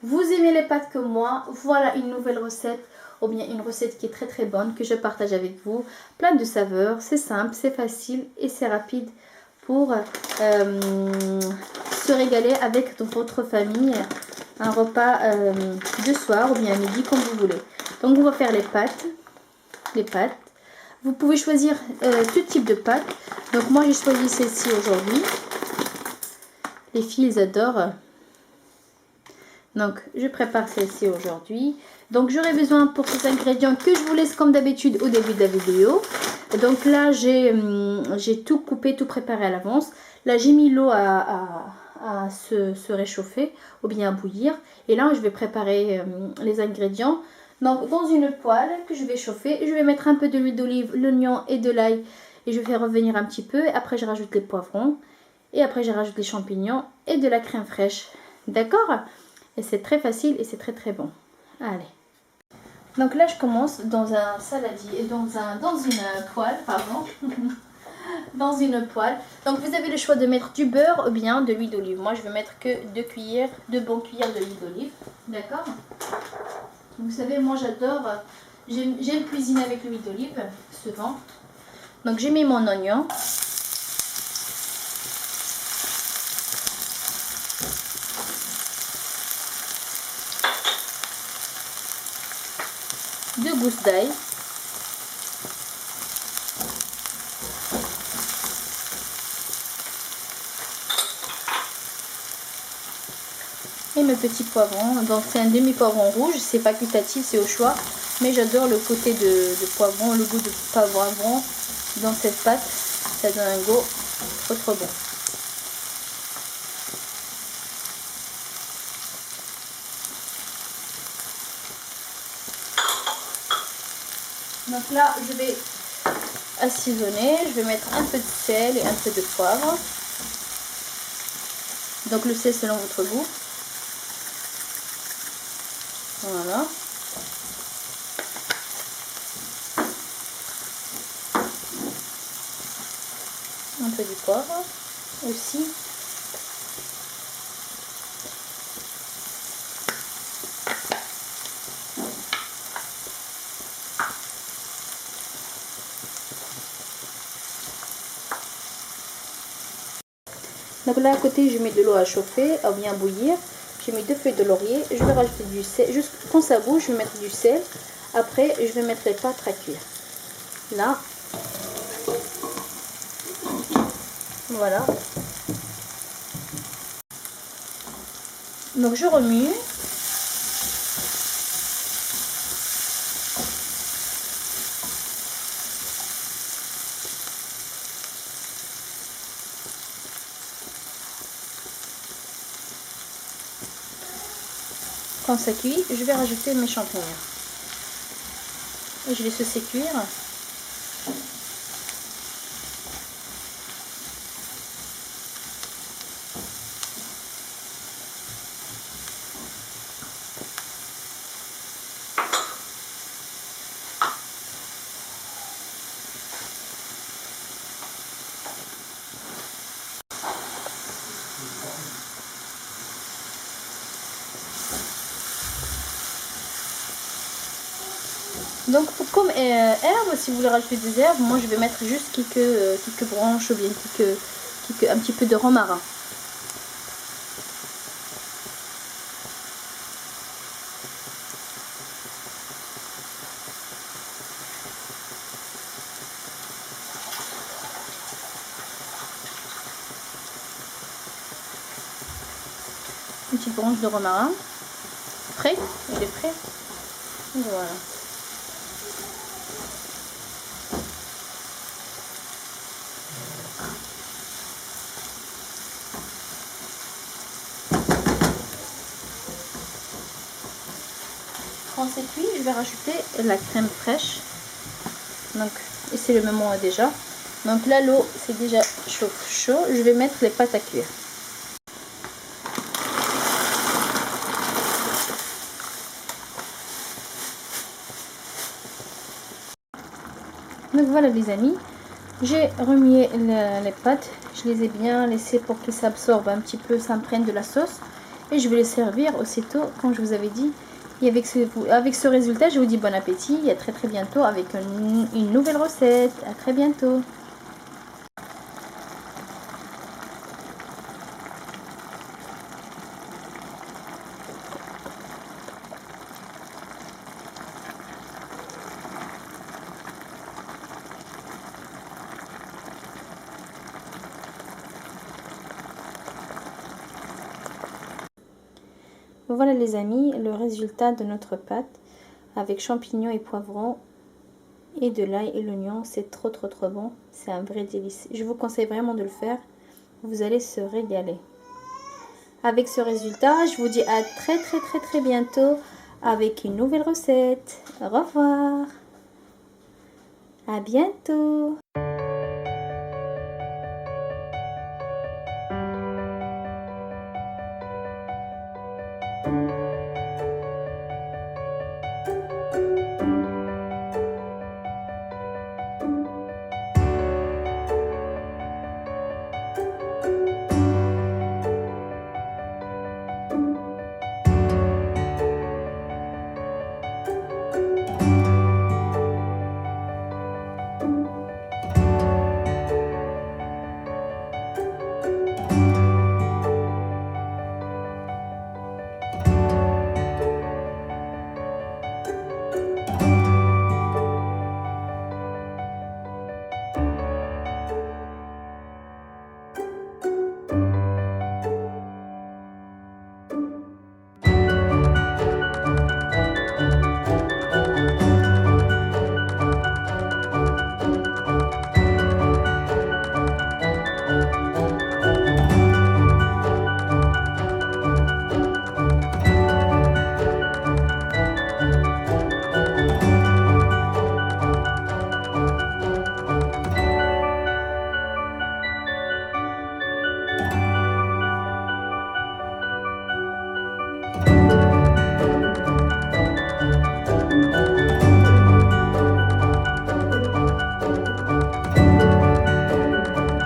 Vous aimez les pâtes comme moi, voilà une nouvelle recette, ou bien une recette qui est très bonne que je partage avec vous. Plein de saveurs, c'est simple, c'est facile et c'est rapide pour se régaler avec votre famille. Un repas de soir ou bien à midi comme vous voulez. Donc on va faire les pâtes. Vous pouvez choisir tout type de pâtes. Donc moi j'ai choisi celle-ci aujourd'hui. Les filles ils adorent. Donc, je prépare celle-ci aujourd'hui. Donc, j'aurai besoin pour ces ingrédients que je vous laisse comme d'habitude au début de la vidéo. Donc là, j'ai tout coupé, tout préparé à l'avance. Là, j'ai mis l'eau à se réchauffer ou bien à bouillir. Et là, je vais préparer les ingrédients. Donc, dans une poêle que je vais chauffer, je vais mettre un peu de l'huile d'olive, l'oignon et de l'ail. Et je vais faire revenir un petit peu. Après, je rajoute les poivrons. Et après, je rajoute les champignons et de la crème fraîche. D'accord ? Et c'est très facile et c'est très bon. Allez. Donc là, je commence dans un saladier, dans une poêle, pardon. Dans une poêle. Donc vous avez le choix de mettre du beurre ou bien de l'huile d'olive. Moi, je vais mettre que 2 bonnes cuillères de l'huile d'olive. D'accord. Vous savez, moi, j'adore, j'aime cuisiner avec l'huile d'olive, souvent. Donc j'ai mis mon oignon. Deux gousses d'ail. Et mes petits poivrons. Donc c'est un demi-poivron rouge, c'est facultatif, c'est au choix. Mais j'adore le côté de poivron, le goût de poivron dans cette pâte. Ça donne un goût trop bon. Donc là, je vais assaisonner. Je vais mettre un peu de sel et un peu de poivre. Donc le sel selon votre goût. Voilà. Un peu du poivre aussi. Donc là à côté je mets de l'eau à chauffer, à bien bouillir. J'ai mis 2 feuilles de laurier. Je vais rajouter du sel. Juste quand ça bouge, je vais mettre du sel. Après je vais mettre les pâtes à cuire. Là. Voilà. Donc je remue. Quand ça cuit, je vais rajouter mes champignons. Et je les laisse cuire. Donc comme herbe, si vous voulez rajouter des herbes, moi je vais mettre juste quelques branches ou bien un petit peu de romarin. Une petite branche de romarin. Frais, il est frais. Voilà. Quand c'est cuit, je vais rajouter la crème fraîche. Donc, et c'est le moment déjà. Donc là, l'eau, c'est déjà chaud. Je vais mettre les pâtes à cuire. Donc voilà les amis, j'ai remué les pâtes. Je les ai bien laissées pour qu'ils s'absorbent un petit peu, s'imprègnent de la sauce. Et je vais les servir aussitôt, comme je vous avais dit. Et avec ce résultat, je vous dis bon appétit et à très très bientôt avec une nouvelle recette. À très bientôt. Voilà les amis, le résultat de notre pâte avec champignons et poivrons et de l'ail et l'oignon. C'est trop bon, c'est un vrai délice. Je vous conseille vraiment de le faire, vous allez se régaler. Avec ce résultat, je vous dis à très bientôt avec une nouvelle recette. Au revoir, à bientôt.